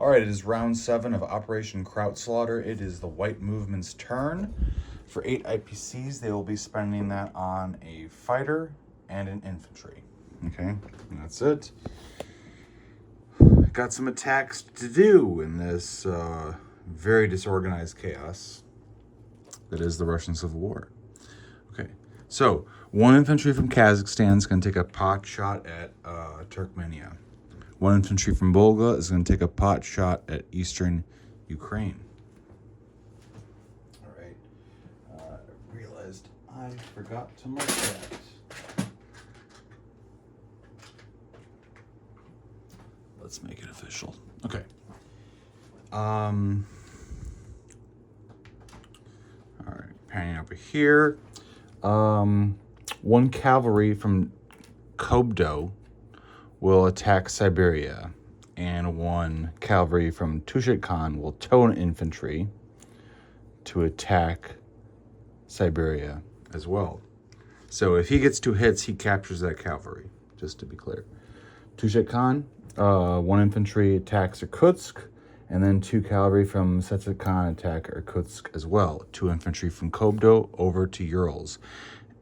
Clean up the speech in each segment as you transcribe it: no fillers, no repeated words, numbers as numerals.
All right, it is round 7 of Operation Krautslaughter. It is the White Movement's turn. For 8 IPCs, they will be spending that on a fighter and an infantry. Okay, and that's it. Got some attacks to do in this very disorganized chaos that is the Russian Civil War. Okay, so 1 infantry from Kazakhstan is going to take a pot shot at Turkmenia. 1 infantry from Volga is going to take a pot shot at eastern Ukraine. All right. I realized I forgot to mark that. Let's make it official. Okay. All right. Panning over here. 1 cavalry from Kobdo will attack Siberia, and 1 cavalry from Tushkhan will tow an infantry to attack Siberia as well. So if he gets 2 hits, he captures that cavalry, just to be clear. Tushkhan, 1 infantry attacks Irkutsk, and then 2 cavalry from Setsekhan attack Irkutsk as well. 2 infantry from Kobdo over to Urals.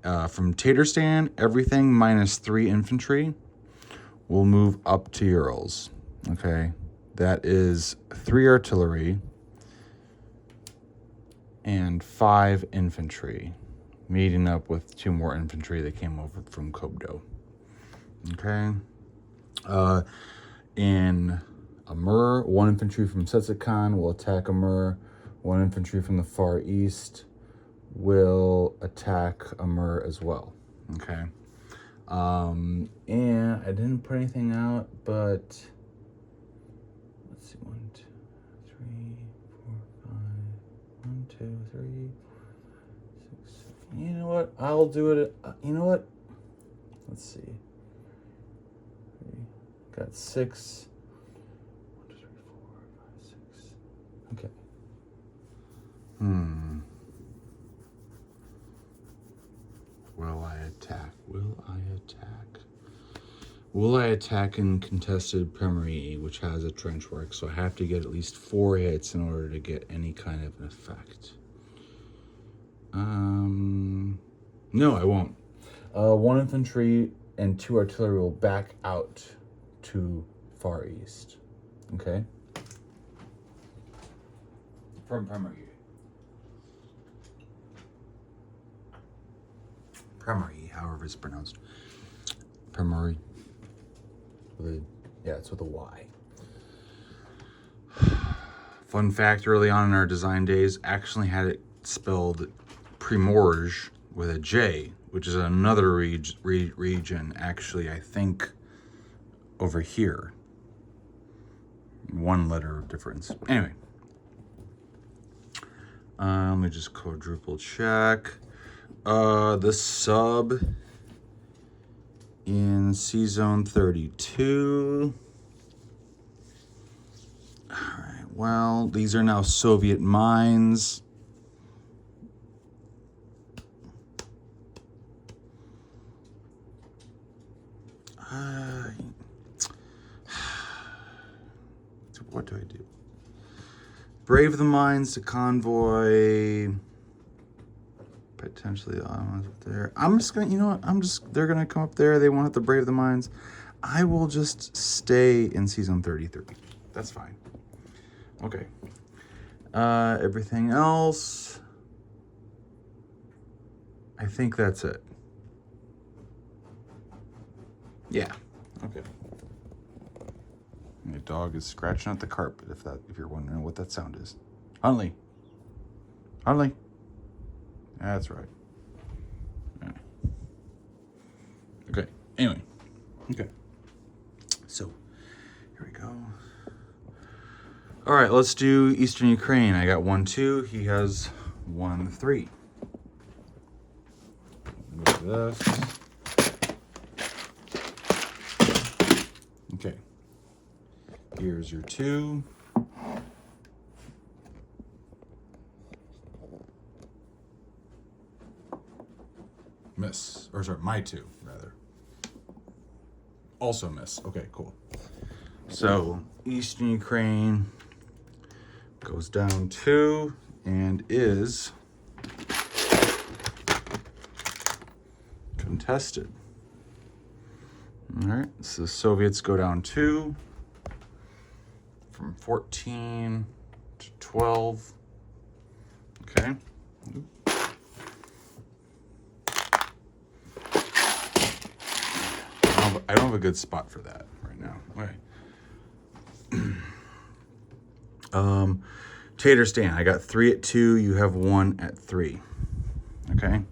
From Tatarstan, everything minus 3 infantry will move up to Urals. Okay, that is 3 artillery and 5 infantry, meeting up with 2 more infantry that came over from Kobdo. Okay, in Amur, 1 infantry from Setsekhan will attack Amur. 1 infantry from the Far East will attack Amur as well. Okay. And I didn't put anything out, but let's see, 1, 2, 3, 4, 5, 1, 2, 3, 6, 7. You know what? I'll do it. You know what? Let's see. Got 6. 1, 2, 3, 4, 5, 6. Okay. Will I attack? Will I attack? Will I attack in contested Primary, which has a trench work? So I have to get at least 4 hits in order to get any kind of an effect. No, I won't. 1 infantry and 2 artillery will back out to Far East. Okay? From Primary. Primary, however it's pronounced. Primary. Yeah, it's with a Y. Fun fact, early on in our design days, actually had it spelled Primorge with a J, which is another region, actually, I think, over here. 1 letter difference. Anyway. Let me just quadruple check. The sub in C-Zone 32. All right, well, these are now Soviet mines. What do I do? Brave the mines to convoy. Potentially up there. I'm just gonna, you know what? They're gonna come up there. They won't have to brave the mines. I will just stay in C-Zone 33. That's fine. Okay. Everything else, I think that's it. Yeah. Okay. My dog is scratching at the carpet. If you're wondering what that sound is, Huntley. Huntley. That's right. Yeah. Okay. Anyway. Okay. So, here we go. All right, let's do Eastern Ukraine. I got 1, 2. He has 1, 3. Move this. Okay. Here's your 2. Miss. Or sorry, my 2, rather. Also miss. Okay, cool. So Eastern Ukraine goes down 2 and is contested. All right, so the Soviets go down 2 from 14 to 12. Okay. I don't have a good spot for that right now. Okay. Tatarstan, I got 3 at 2. You have 1 at 3. Okay.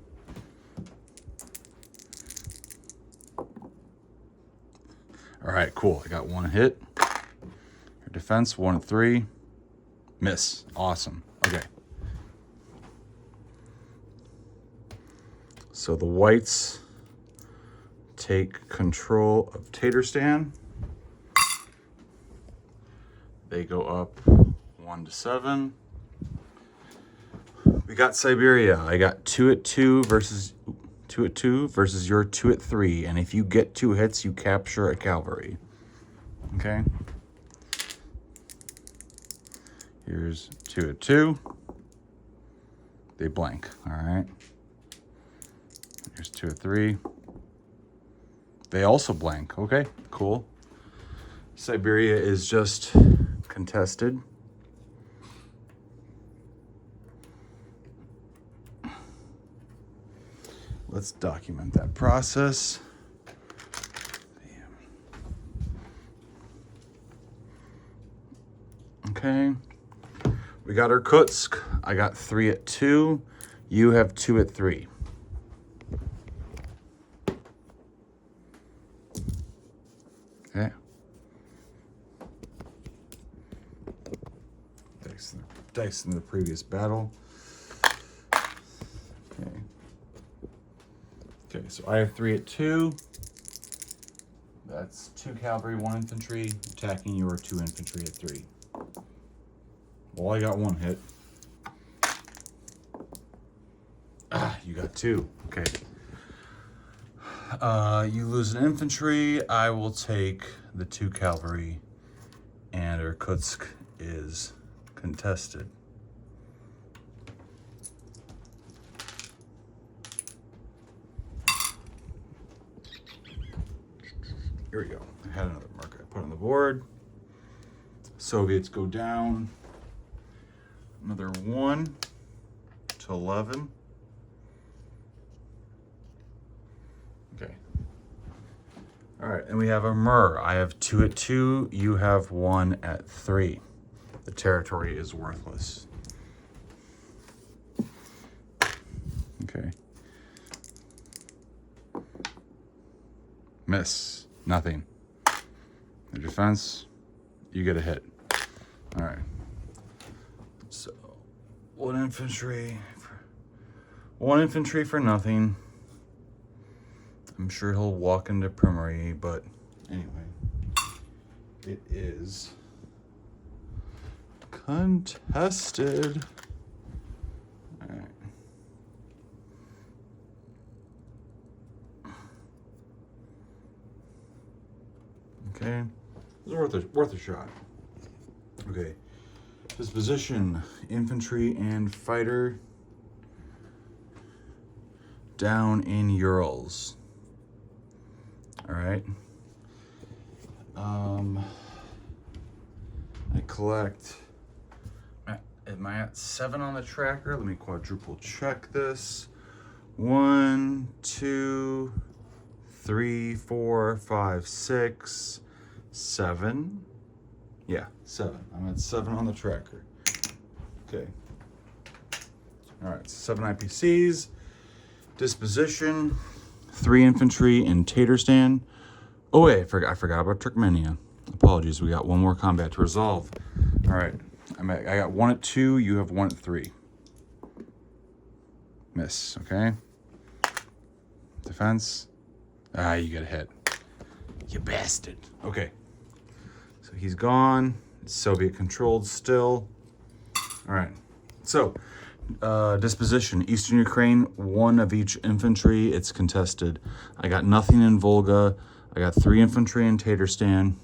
All right, cool. I got 1 hit. Your defense, 1 at 3. Miss. Awesome. Okay. So the whites take control of Tatarstan. They go up 1 to 7. We got Siberia. I got 2 at 2 versus 2 at 2 versus your 2 at 3. And if you get 2 hits, you capture a cavalry. Okay. Here's 2 at 2. They blank. All right. Here's 2 at 3. They also blank. Okay, cool. Siberia is just contested. Let's document that process. Okay. We got Irkutsk. I got 3 at 2. You have 2 at 3. Okay. Dice in the previous battle. Okay. Okay, so I have 3 at 2. That's 2 cavalry, 1 infantry, attacking your 2 infantry at 3. Well, I got 1 hit. You got 2. Okay. You lose an infantry. I will take the 2 cavalry, and Irkutsk is contested. Here we go. I had another marker I put on the board. Soviets go down another 1 to 11. Okay. All right, and we have a Mur. I have 2 at 2. You have 1 at 3. The territory is worthless. Okay. Miss. Nothing. The defense, you get a hit. All right. So, 1 infantry for nothing. I'm sure he'll walk into Primary, but anyway, it is contested. All right. Okay, it's worth a shot. Okay, disposition, infantry and fighter down in Urals. All right. I collect. Am I at 7 on the tracker? Let me quadruple check this. 1, 2, 3, 4, 5, 6, 7. Yeah, 7. I'm at 7 on the tracker. Okay. All right, 7 IPCs. Disposition, 3 infantry in Tatarstan. Oh wait, I forgot about Turkmenia. Apologies, we got 1 more combat to resolve. All right, I got 1 at 2. You have 1 at 3. Miss. Okay. Defense. You get a hit. You bastard. Okay. So he's gone. It's Soviet controlled still. All right. So, disposition. Eastern Ukraine, 1 of each infantry. It's contested. I got nothing in Volga. I got 3 infantry in Tatarstan.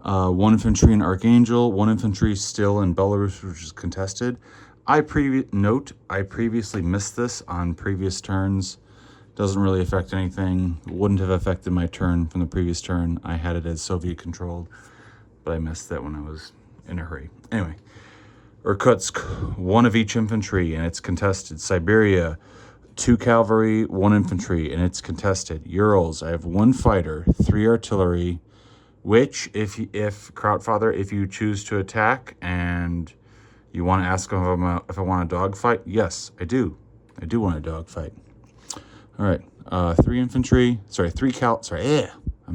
1 infantry in Archangel, 1 infantry still in Belarus, which is contested. I previously missed this on previous turns. Doesn't really affect anything. Wouldn't have affected my turn from the previous turn. I had it as Soviet controlled, but I missed that when I was in a hurry. Anyway, Irkutsk, 1 of each infantry, and it's contested. Siberia, 2 cavalry, 1 infantry, and it's contested. Urals, I have 1 fighter, 3 artillery, which, if Krautfather, if you choose to attack and you want to ask if I want a dogfight, yes, I do. I do want a dogfight. All right, 3 infantry, I'm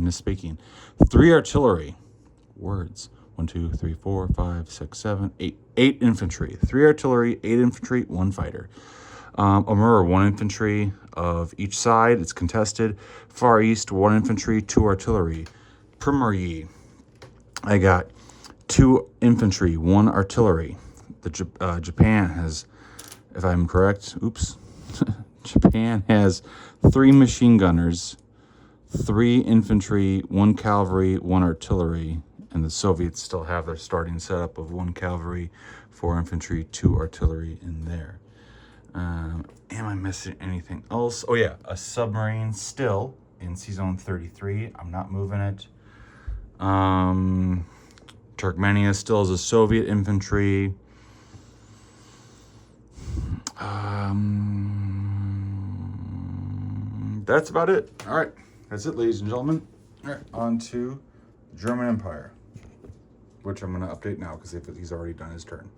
misspeaking. 3 artillery, words. 1, 2, 3, 4, 5, 6, 7, 8. 8 infantry, 3 artillery, 8 infantry, 1 fighter. Amur, 1 infantry of each side. It's contested. Far East, 1 infantry, 2 artillery. Primorye, I got 2 infantry, 1 artillery. Japan has, if I'm correct, Japan has 3 machine gunners, 3 infantry, 1 cavalry, 1 artillery, and the Soviets still have their starting setup of 1 cavalry, 4 infantry, 2 artillery in there. Am I missing anything else? Oh yeah, a submarine still in C-Zone 33. I'm not moving it. Turkmenia still has a Soviet infantry. That's about it. All right, that's it, ladies and gentlemen. All right, on to German Empire, which I'm going to update now because he's already done his turn.